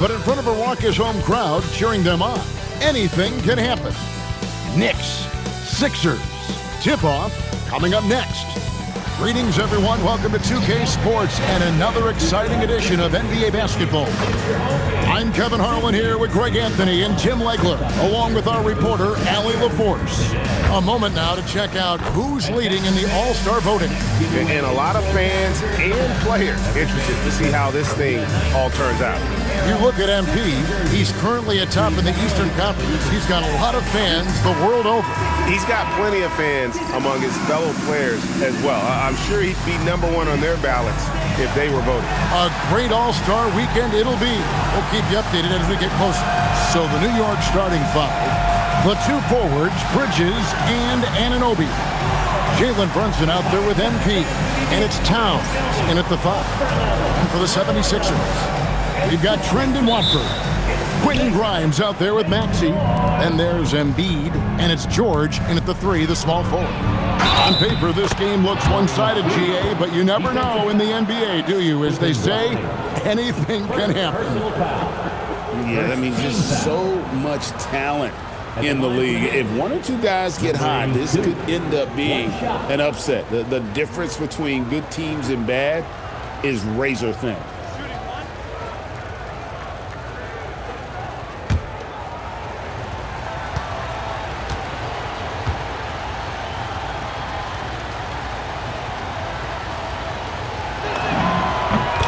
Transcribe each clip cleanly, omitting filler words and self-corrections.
But in front of a raucous home crowd cheering them on, anything can happen. Knicks, Sixers, tip-off coming up next. Greetings, everyone. Welcome to 2K Sports and another exciting edition of NBA basketball. I'm Kevin Harlan here with Greg Anthony and Tim Legler, along with our reporter, Allie LaForce. A moment now to check out who's leading in the All-Star voting. And a lot of fans and players interested to see how this thing all turns out. You look at MP, he's currently atop in the Eastern Conference. He's got a lot of fans the world over. He's got plenty of fans among his fellow players as well. I'm sure he'd be number one on their ballots if they were voting. A great All-Star weekend it'll be. We'll keep you updated as we get closer. So the New York starting five, the two forwards, Bridges and Anunoby. Jalen Brunson out there with MP, and it's Towns in at the five. And for the 76ers, we've got Trendon Watford. Quentin Grimes out there with Maxey. Then there's Embiid, and it's George in at the three, the small forward. On paper, this game looks one-sided, GA, but you never know in the NBA, do you? As they say, anything can happen. Yeah, I mean, just so much talent in the league. If one or two guys get hot, this could end up being an upset. The difference between good teams and bad is razor thin.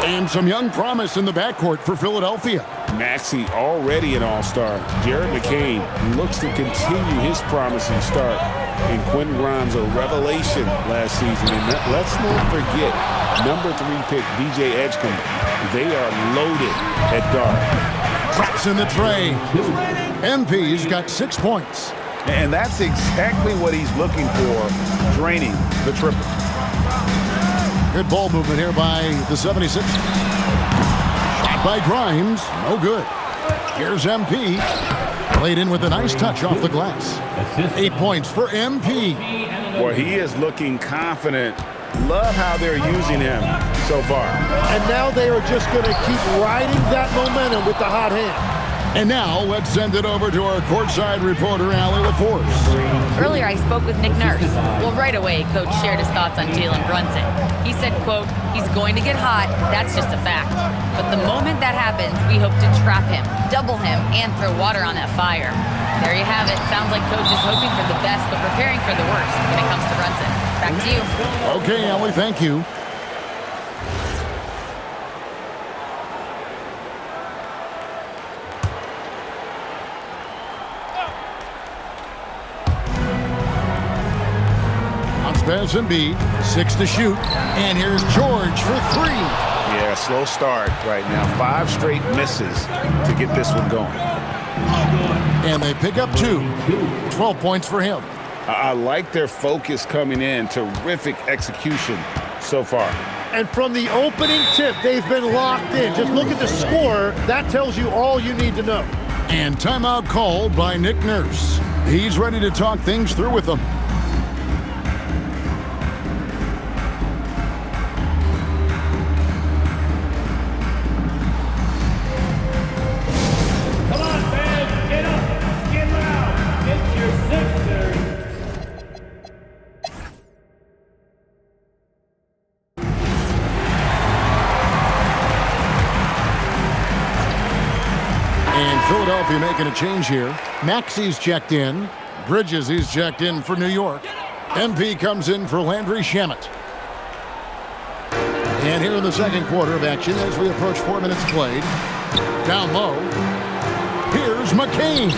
And some young promise in the backcourt for Philadelphia. Maxey already an all-star. Jared McCain looks to continue his promising start. And Quentin Grimes, a revelation last season. And let's not forget, number 3 pick, DJ Edgecombe. They are loaded at guard. Drops in the tray. MP's got 6 points. And that's exactly what he's looking for, draining the triple. Good ball movement here by the 76ers. Shot by Grimes. No good. Here's MP. Played in with a nice touch off the glass. 8 points for MP. Well, he is looking confident. Love how they're using him so far. And now they are just going to keep riding that momentum with the hot hand. And now let's send it over to our courtside reporter, Allie LaForce. Earlier, I spoke with Nick Nurse. Well, right away, Coach shared his thoughts on Jalen Brunson. He said, quote, he's going to get hot, that's just a fact. But the moment that happens, we hope to trap him, double him, and throw water on that fire. There you have it. Sounds like Coach is hoping for the best, but preparing for the worst when it comes to Brunson. Back to you. Okay, Allie, thank you. Pass Embiid, 6 to shoot, and here's George for 3. Yeah, slow start right now. 5 straight misses to get this one going. And they pick up 2. 12 points for him. I like their focus coming in. Terrific execution so far. And from the opening tip, they've been locked in. Just look at the score. That tells you all you need to know. And timeout called by Nick Nurse. He's ready to talk things through with them. Philadelphia making a change here. Maxey's checked in. Bridges, he's checked in for New York. MP comes in for Landry Shamet. And here in the second quarter of action as we approach 4 minutes played. Down low. Here's McCain.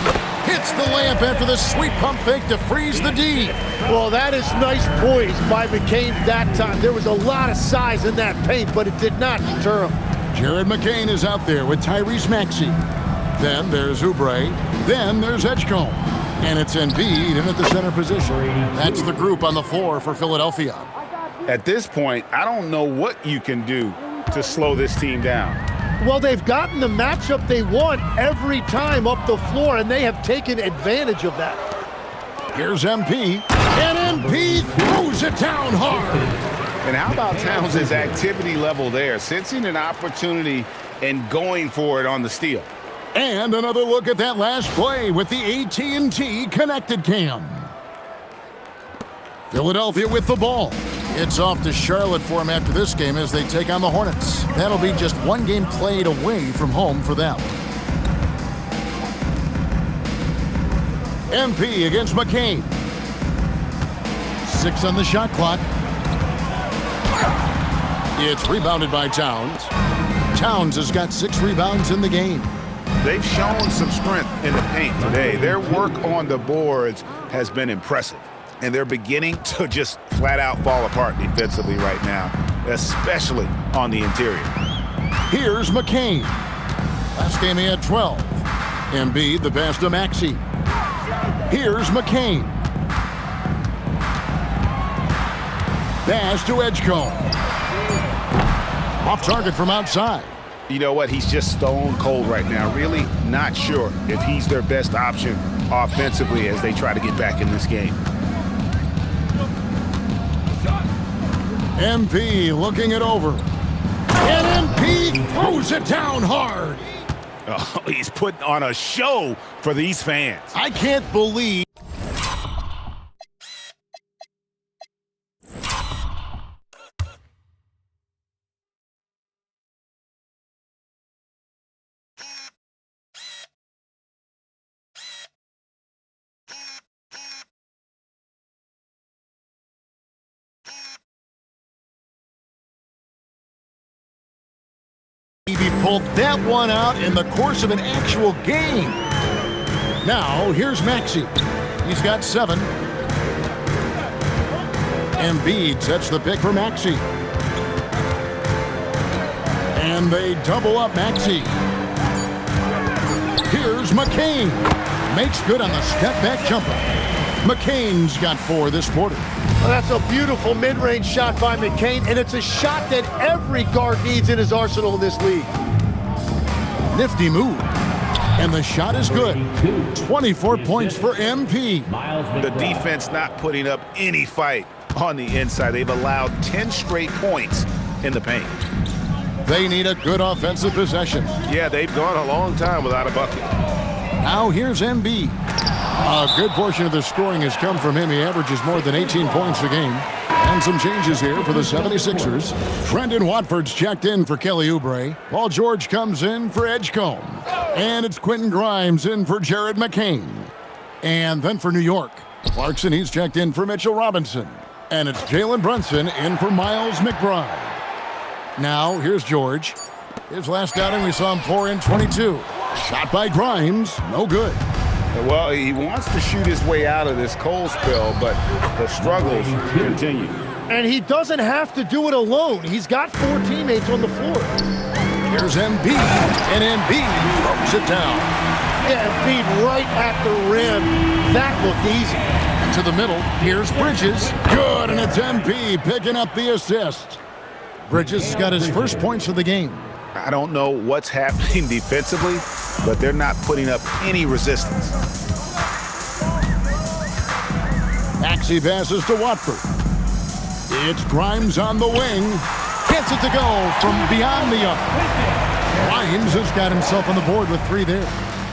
Hits the layup after the sweet pump fake to freeze the D. Well, that is nice poise by McCain that time. There was a lot of size in that paint, but it did not deter him. Jared McCain is out there with Tyrese Maxey. Then there's Oubre. Then there's Edgecombe. And it's Embiid in at the center position. That's the group on the floor for Philadelphia. At this point, I don't know what you can do to slow this team down. Well, they've gotten the matchup they want every time up the floor, and they have taken advantage of that. Here's MP. And MP throws it down hard. And how about Towns' activity level there? Sensing an opportunity and going for it on the steal. And another look at that last play with the AT&T Connected Cam. Philadelphia with the ball. It's off to Charlotte for them after this game as they take on the Hornets. That'll be just one game played away from home for them. MP against McCain. 6 on the shot clock. It's rebounded by Towns. Towns has got 6 rebounds in the game. They've shown some strength in the paint today. Their work on the boards has been impressive. And they're beginning to just flat out fall apart defensively right now, especially on the interior. Here's McCain. Last game he had 12. Embiid the pass to Maxey. Here's McCain. Pass to Edgecombe. Off target from outside. You know what? He's just stone cold right now. Really not sure if he's their best option offensively as they try to get back in this game. MP looking it over. And MP throws it down hard. Oh, he's putting on a show for these fans. I can't believe. He pulled that one out in the course of an actual game. Now, here's Maxey. He's got 7. Embiid sets the pick for Maxey. And they double up Maxey. Here's McCain. Makes good on the step-back jumper. McCain's got 4 this quarter. Well, that's a beautiful mid-range shot by McCain, and it's a shot that every guard needs in his arsenal in this league. Nifty move. And the shot is good. 24 points for MP. The defense not putting up any fight on the inside. They've allowed 10 straight points in the paint. They need a good offensive possession. Yeah, they've gone a long time without a bucket. Now here's Embiid. A good portion of the scoring has come from him. He averages more than 18 points a game. And some changes here for the 76ers. Brendan Watford's checked in for Kelly Oubre. Paul George comes in for Edgecombe. And it's Quentin Grimes in for Jared McCain. And then for New York, Clarkson, he's checked in for Mitchell Robinson. And it's Jalen Brunson in for Miles McBride. Now here's George. His last outing we saw him pour in 22. Shot by Grimes, no good. Well, he wants to shoot his way out of this cold spell, but the struggles continue. And he doesn't have to do it alone. He's got 4 teammates on the floor. Here's Embiid, and Embiid throws it down. Yeah, Embiid right at the rim. That looked easy. To the middle, here's Bridges. Good, and it's MP picking up the assist. Bridges has got his first points of the game. I don't know what's happening defensively, but they're not putting up any resistance. Maxey passes to Watford. It's Grimes on the wing. Gets it to go from beyond the arc. Grimes has got himself on the board with 3 there.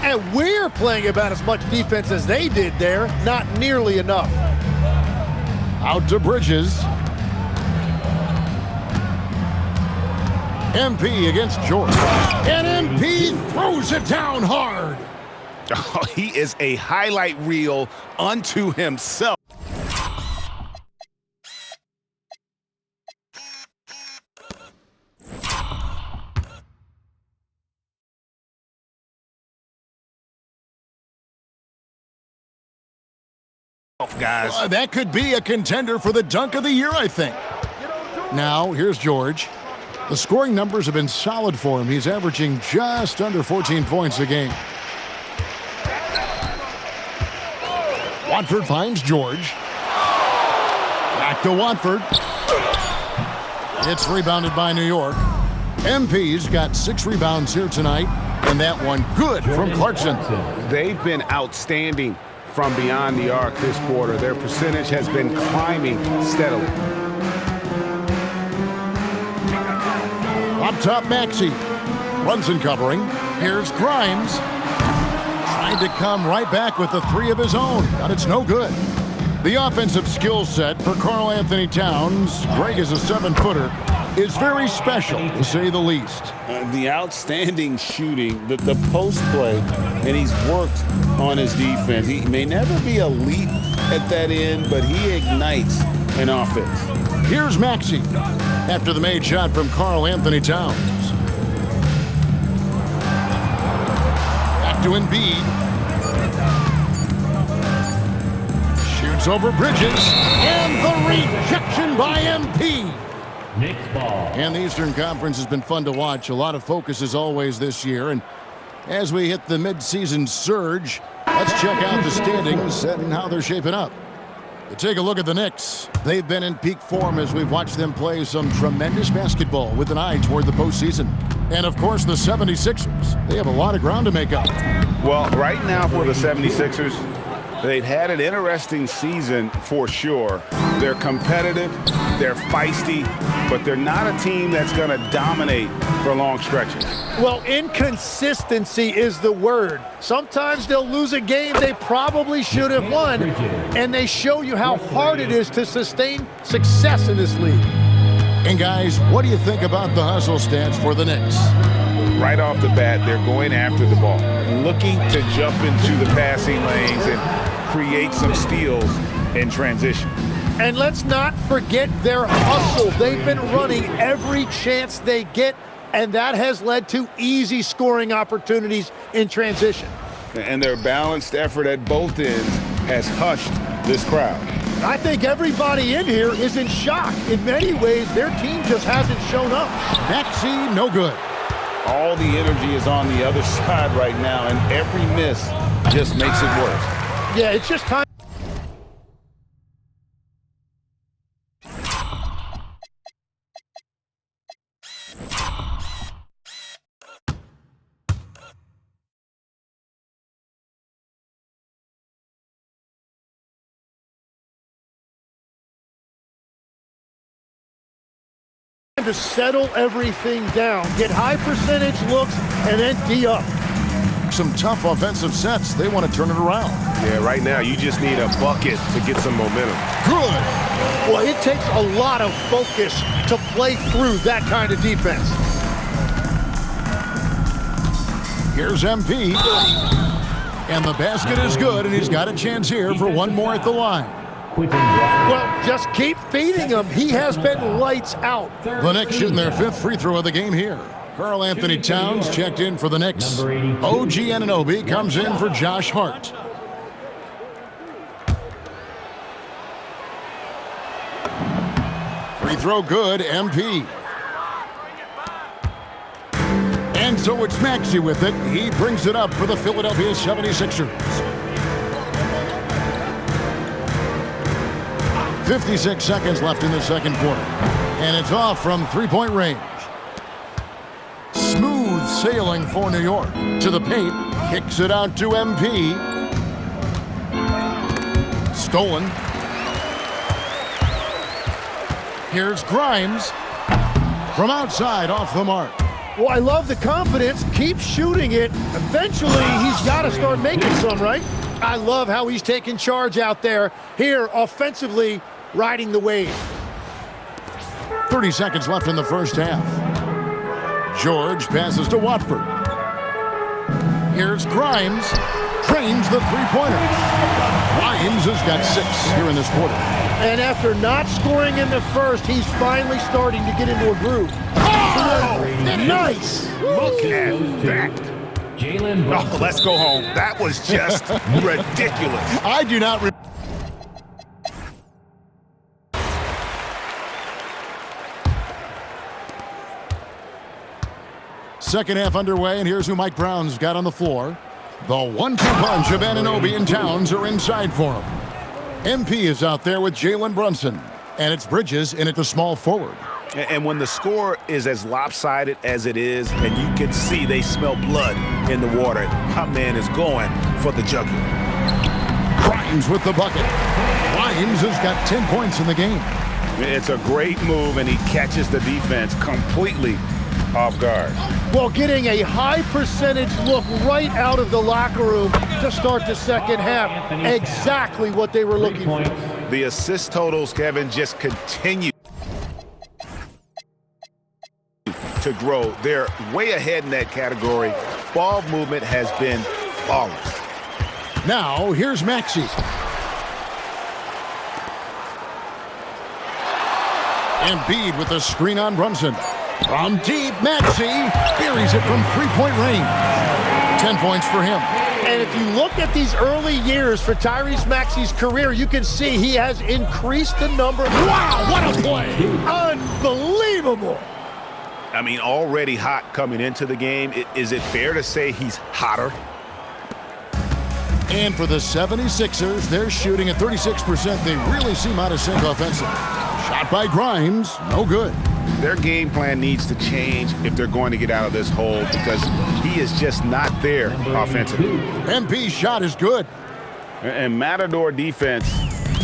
And we're playing about as much defense as they did there. Not nearly enough. Out to Bridges. MP against George. And MP throws it down hard. Oh, he is a highlight reel unto himself. Guys. That could be a contender for the dunk of the year, I think. Now, here's George. The scoring numbers have been solid for him. He's averaging just under 14 points a game. Watford finds George. Back to Watford. It's rebounded by New York. MP's got 6 rebounds here tonight, and that one good from Clarkson. They've been outstanding from beyond the arc this quarter. Their percentage has been climbing steadily. Up top, Maxey. Brunson covering. Here's Grimes. Trying to come right back with the three of his own, but it's no good. The offensive skill set for Karl Anthony Towns, Greg is a 7-footer, is very special, to say the least. The outstanding shooting, the post play, and he's worked on his defense. He may never be elite at that end, but he ignites an offense. Here's Maxey after the made shot from Karl Anthony Towns. Back to Embiid. Shoots over Bridges. And the rejection by MP. Next ball. And the Eastern Conference has been fun to watch. A lot of focus as always this year. And as we hit the midseason surge, let's check out the standings and how they're shaping up. To take a look at the Knicks, they've been in peak form as we've watched them play some tremendous basketball with an eye toward the postseason. And of course, the 76ers. They have a lot of ground to make up. Well, right now for the 76ers, they've had an interesting season for sure. They're competitive, they're feisty, but they're not a team that's going to dominate for long stretches. Well, inconsistency is the word. Sometimes they'll lose a game they probably should have won, and they show you how hard it is to sustain success in this league. And guys, what do you think about the hustle stats for the Knicks? Right off the bat, they're going after the ball, looking to jump into the passing lanes and create some steals in transition. And let's not forget their hustle. They've been running every chance they get, and that has led to easy scoring opportunities in transition. And their balanced effort at both ends has hushed this crowd. I think everybody in here is in shock. In many ways, their team just hasn't shown up. Maxey, no good. All the energy is on the other side right now, and every miss just makes it worse. Yeah, it's just time. To settle everything down, get high percentage looks, and then D up. Some tough offensive sets. They want to turn it around. Yeah, right now you just need a bucket to get some momentum. Good. Well, it takes a lot of focus to play through that kind of defense. Here's MP. And the basket is good, and he's got a chance here for one more at the line. Well, just keep feeding him. He has been lights out. The Knicks shooting their 5th free throw of the game here. Karl Anthony Towns checked in for the Knicks. OG Anunoby comes in for Josh Hart. Free throw good, MP. And so it's Maxey with it. He brings it up for the Philadelphia 76ers. 56 seconds left in the second quarter. And it's off from three-point range. Smooth sailing for New York. To the paint. Kicks it out to MP. Stolen. Here's Grimes. From outside, off the mark. Well, I love the confidence. Keep shooting it. Eventually, he's got to start making some, right? I love how he's taking charge out there. Here, offensively, riding the wave. 30 seconds left in the first half. George passes to Watford. Here's Grimes. Trains the three-pointer. Grimes has got 6 here in this quarter. And after not scoring in the first, he's finally starting to get into a groove. Oh! Nice! Look at that. Oh, let's go home. That was just ridiculous. I do not... Second half underway, and here's who Mike Brown's got on the floor. The 1-2 punch of Anunoby and Towns are inside for him. MP is out there with Jalen Brunson, and it's Bridges in at the small forward. And when the score is as lopsided as it is, and you can see they smell blood in the water, my man is going for the jugular. Grimes with the bucket. Grimes has got 10 points in the game. It's a great move, and he catches the defense completely off guard? Well, getting a high percentage look right out of the locker room to start the second half. Exactly what they were looking for. The assist totals, Kevin, just continue to grow. They're way ahead in that category. Ball movement has been flawless. Now, here's Maxey. Embiid with a screen on Brunson. From deep, Maxey buries it from three-point range. 10 points for him. And if you look at these early years for Tyrese Maxey's career, you can see he has increased the number. Wow, what a play! Unbelievable! I mean, already hot coming into the game. Is it fair to say he's hotter? And for the 76ers, they're shooting at 36%. They really seem out of sync offensively. Shot by Grimes, no good. Their game plan needs to change if they're going to get out of this hole because he is just not there offensively. MP's shot is good. And Matador defense,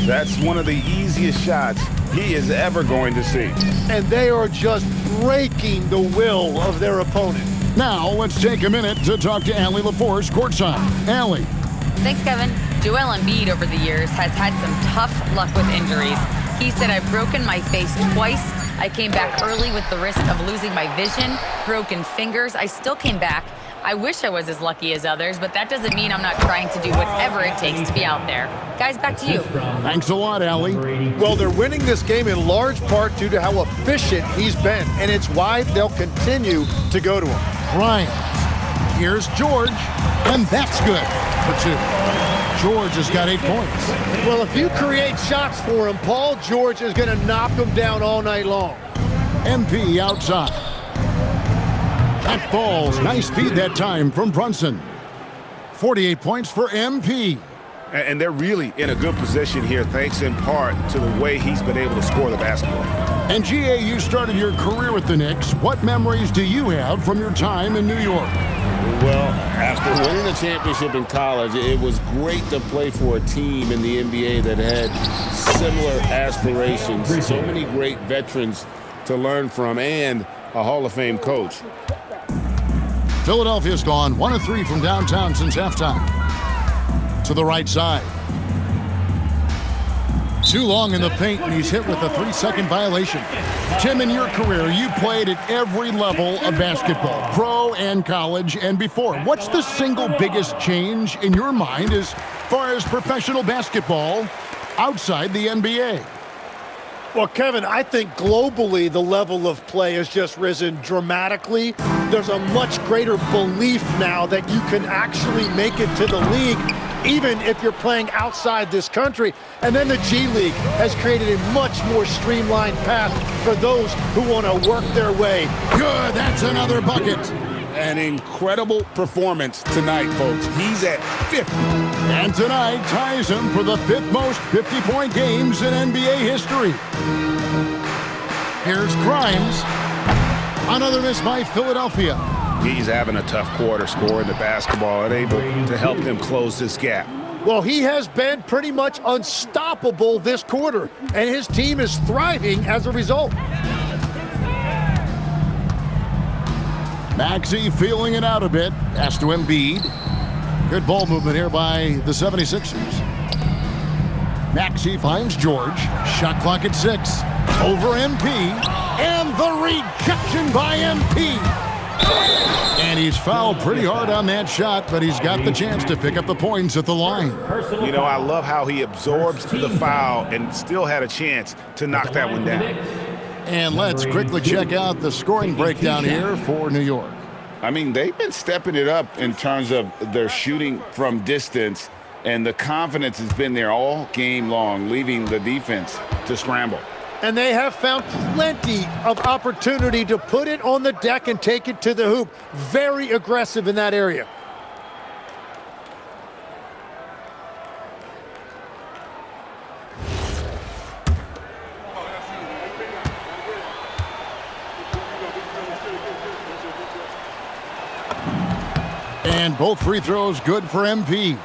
that's one of the easiest shots he is ever going to see. And they are just breaking the will of their opponent. Now, let's take a minute to talk to Allie LaForce courtside. Allie. Thanks, Kevin. Joel Embiid over the years has had some tough luck with injuries. He said, I've broken my face twice. I came back early with the risk of losing my vision, broken fingers. I still came back. I wish I was as lucky as others, but that doesn't mean I'm not trying to do whatever it takes to be out there. Guys, back to you. Thanks a lot, Allie. Well, they're winning this game in large part due to how efficient he's been, and it's why they'll continue to go to him. Grimes. Here's George, and that's good for two. George has got 8 points. Well, if you create shots for him, Paul George is going to knock him down all night long. MP outside. That falls. Nice feed that time from Brunson. 48 points for MP. And they're really in a good position here, thanks in part to the way he's been able to score the basketball. And GA, you started your career with the Knicks. What memories do you have from your time in New York? Well, after winning the championship in college, it was great to play for a team in the NBA that had similar aspirations. So many great veterans to learn from and a Hall of Fame coach. Philadelphia's gone 1 of 3 from downtown since halftime. To the right side. Too long in the paint, and he's hit with a 3-second violation. Tim, in your career, you played at every level of basketball, pro and college and before. What's the single biggest change in your mind as far as professional basketball outside the NBA? Well, Kevin, I think globally the level of play has just risen dramatically. There's a much greater belief now that you can actually make it to the league, even if you're playing outside this country. And then the G League has created a much more streamlined path for those who want to work their way. Good, that's another bucket. An incredible performance tonight, folks. He's at 50. And tonight ties him for the 5th most 50-point games in NBA history. Here's Grimes. Another miss by Philadelphia. He's having a tough quarter scoring the basketball and able to help them close this gap. Well, he has been pretty much unstoppable this quarter, and his team is thriving as a result. Maxey feeling it out a bit. Pass to Embiid. Good ball movement here by the 76ers. Maxey finds George. Shot clock at 6. Over MP. And the rejection by MP. And he's fouled pretty hard on that shot, but he's got the chance to pick up the points at the line. You know, I love how he absorbs the foul and still had a chance to knock that one down. And let's quickly check out the scoring breakdown here for New York. I mean, they've been stepping it up in terms of their shooting from distance, and the confidence has been there all game long, leaving the defense to scramble. And they have found plenty of opportunity to put it on the deck and take it to the hoop. Very aggressive in that area. And both free throws good for MP.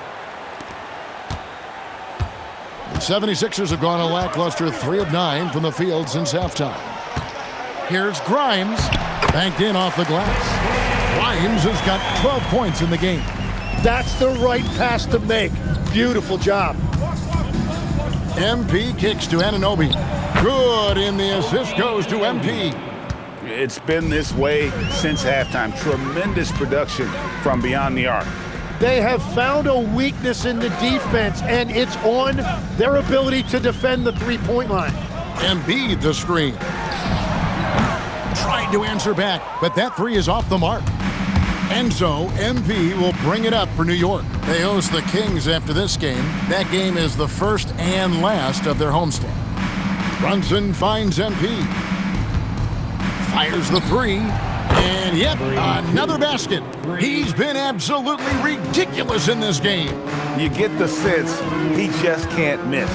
The 76ers have gone a lackluster 3 of 9 from the field since halftime. Here's Grimes. Banked in off the glass. Grimes has got 12 points in the game. That's the right pass to make. Beautiful job. MP kicks to Anunoby. Good, and the assist goes to MP. It's been this way since halftime. Tremendous production from beyond the arc. They have found a weakness in the defense, and it's on their ability to defend the three-point line. Embiid the screen. Tried to answer back, but that three is off the mark. And so MP will bring it up for New York. They host the Kings after this game. That game is the first and last of their homestand. Brunson finds MP. Fires the three. And yep, another basket. He's been absolutely ridiculous in this game. You get the sense he just can't miss.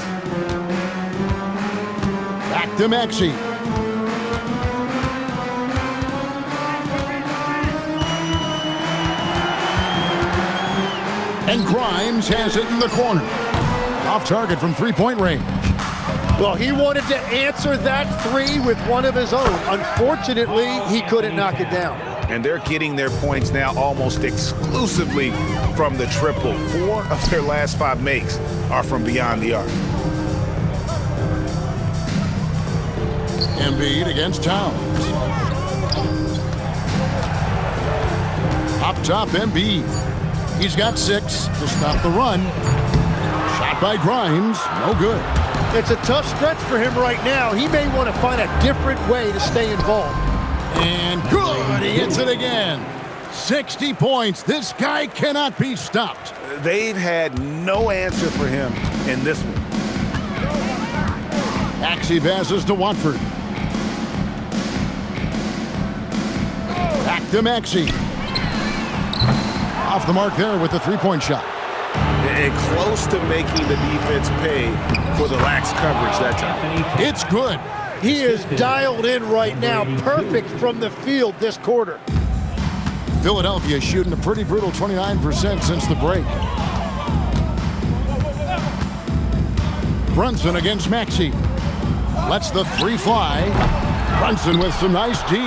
Back to Maxey. And Grimes has it in the corner. Off target from three-point range. Well, he wanted to answer that three with one of his own. Unfortunately, he couldn't knock it down. And they're getting their points now almost exclusively from the triple. 4 of their last 5 makes are from beyond the arc. Embiid against Towns. Up top, Embiid. He's got 6 to stop the run. Shot by Grimes, no good. It's a tough stretch for him right now. He may want to find a different way to stay involved. And good, he hits it again. 60 points. This guy cannot be stopped. They've had no answer for him in this one. Maxey passes to Watford. Back to Maxey. Off the mark there with the three-point shot. And close to making the defense pay for the lax coverage that time. It's good. He is dialed in right now. Perfect from the field this quarter. Philadelphia shooting a pretty brutal 29% since the break. Brunson against Maxey. Lets the three fly. Brunson with some nice D.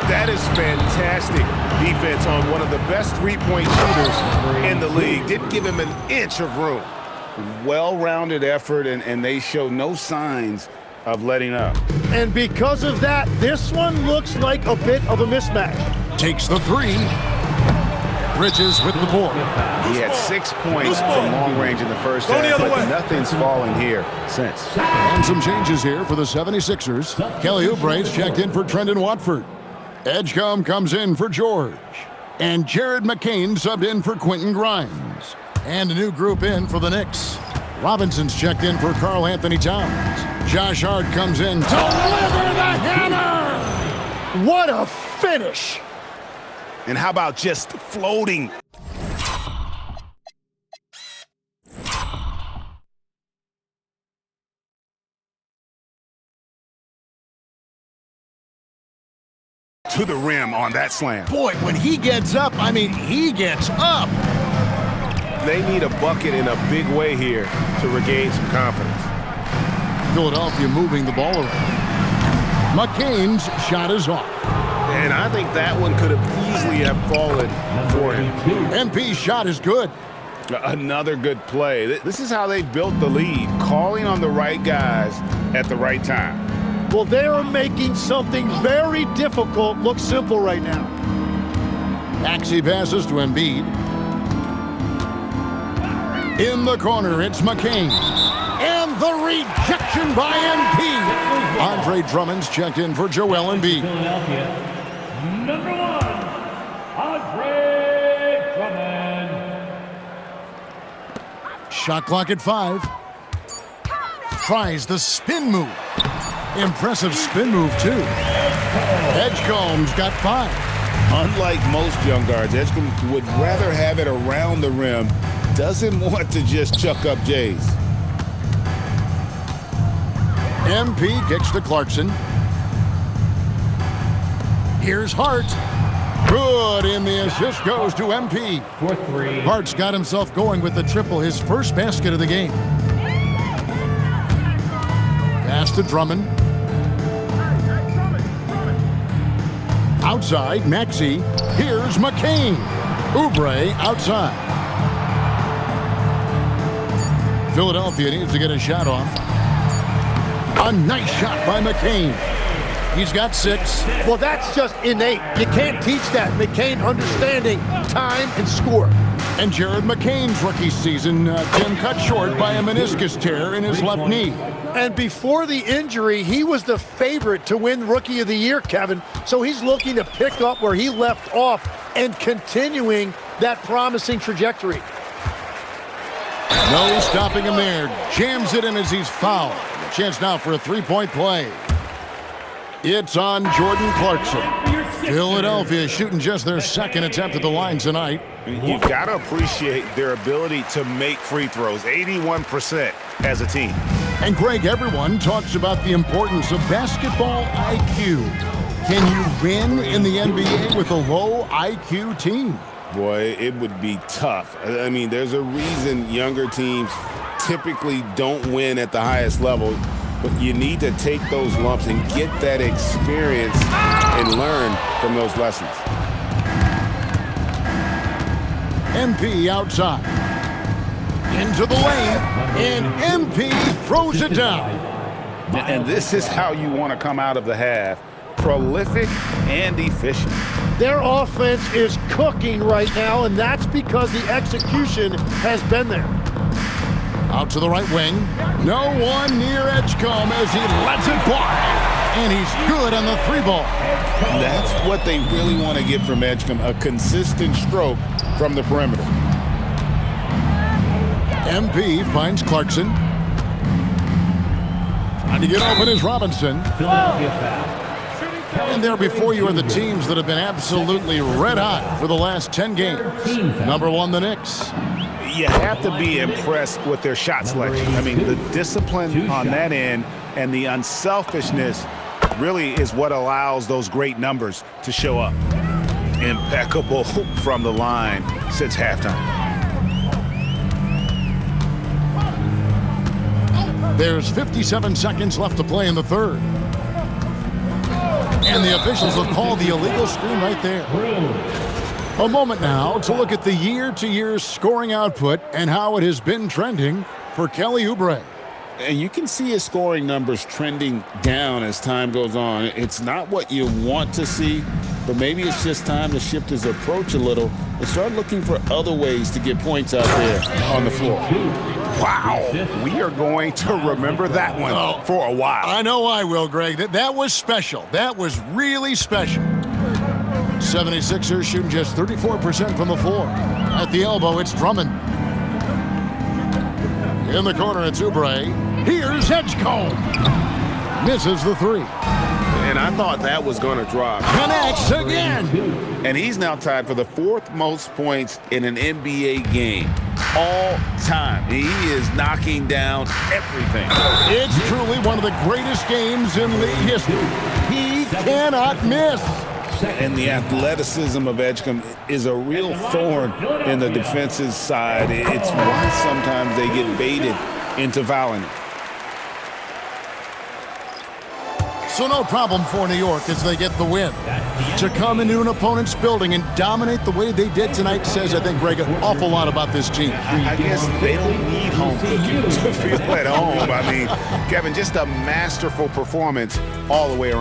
That is fantastic defense on one of the best three-point shooters in the league. Didn't give him an inch of room. Well-rounded effort, and they show no signs of letting up. And because of that, this one looks like a bit of a mismatch. Takes the three. Bridges with the board. He had 6 points from long range in the first half, but nothing's fallen here since. And some changes here for the 76ers. Kelly Oubre's checked in for Trendon Watford. Edgecombe comes in for George. And Jared McCain subbed in for Quentin Grimes. And a new group in for the Knicks. Robinson's checked in for Karl Anthony Towns. Josh Hart comes in to deliver the hammer! What a finish! And how about just floating? To the rim on that slam. Boy, when he gets up, I mean, he gets up. They need a bucket in a big way here to regain some confidence. Philadelphia moving the ball around. McCain's shot is off. And I think that one could have easily have fallen for him. MP's shot is good. Another good play. This is how they built the lead, calling on the right guys at the right time. Well, they are making something very difficult look simple right now. Maxey passes to Embiid. In the corner, it's McCain. And the rejection by MP. Andre Drummond's checked in for Joel Embiid. Number 1, Andre Drummond. Shot clock at 5. Tries the spin move. Impressive spin move, too. Edgecombe's got 5. Unlike most young guards, Edgecombe would rather have it around the rim. Doesn't want to just chuck up Jays. MP kicks to Clarkson. Here's Hart. Good, and the assist goes to MP. For 3. Hart's got himself going with the triple, his first basket of the game. Pass to Drummond. Outside, Maxey. Here's McCain. Oubre outside. Philadelphia needs to get a shot off. A nice shot by McCain. He's got 6. Well, that's just innate. You can't teach that. McCain understanding time and score. And Jared McCain's rookie season, Tim, cut short by a meniscus tear in his left knee. And before the injury, he was the favorite to win Rookie of the Year, Kevin. So he's looking to pick up where he left off and continuing that promising trajectory. No stopping him there. Jams it in as he's fouled. A chance now for a three-point play. It's on Jordan Clarkson. Philadelphia shooting just their second attempt at the line tonight. You've got to appreciate their ability to make free throws, 81% as a team. And Greg, everyone talks about the importance of basketball IQ. Can you win in the NBA with a low IQ team? Boy, it would be tough. I mean, there's a reason younger teams typically don't win at the highest level. But you need to take those lumps and get that experience and learn from those lessons. MP outside. Into the lane, and MP throws it down. And this is how you want to come out of the half. Prolific and efficient. Their offense is cooking right now, and that's because the execution has been there. Out to the right wing. No one near Edgecombe as he lets it fly. And he's good on the 3-ball. That's what they really want to get from Edgecombe, a consistent stroke from the perimeter. MP finds Clarkson. Trying to get open is Robinson. Philadelphia foul. And there before you are the teams that have been absolutely red hot for the last 10 games. Number 1, the Knicks. You have to be impressed with their shot selection. I mean, the discipline on that end and the unselfishness really is what allows those great numbers to show up. Impeccable from the line since halftime. There's 57 seconds left to play in the third. And the officials will call the illegal screen right there. A moment now to look at the year-to-year scoring output and how it has been trending for Kelly Oubre. And you can see his scoring numbers trending down as time goes on. It's not what you want to see, but maybe it's just time to shift his approach a little and start looking for other ways to get points out there on the floor. Wow, we are going to remember that one for a while. I know I will, Greg. That was special. That was really special. 76ers shooting just 34% from the floor. At the elbow, it's Drummond. In the corner, it's Oubre. Here's Edgecombe. Misses the 3. And I thought that was going to drop. Connects again. And he's now tied for the 4th most points in an NBA game all time. He is knocking down everything. It's truly one of the greatest games in league history. He cannot miss. And the athleticism of Edgecombe is a real thorn in the defense's side. It's why sometimes they get baited into fouling it. So no problem for New York as they get the win. To come into an opponent's building and dominate the way they did tonight says, I think, Greg, an awful lot about this team. I guess they don't need home cooking to feel at home. I mean, Kevin, just a masterful performance all the way around.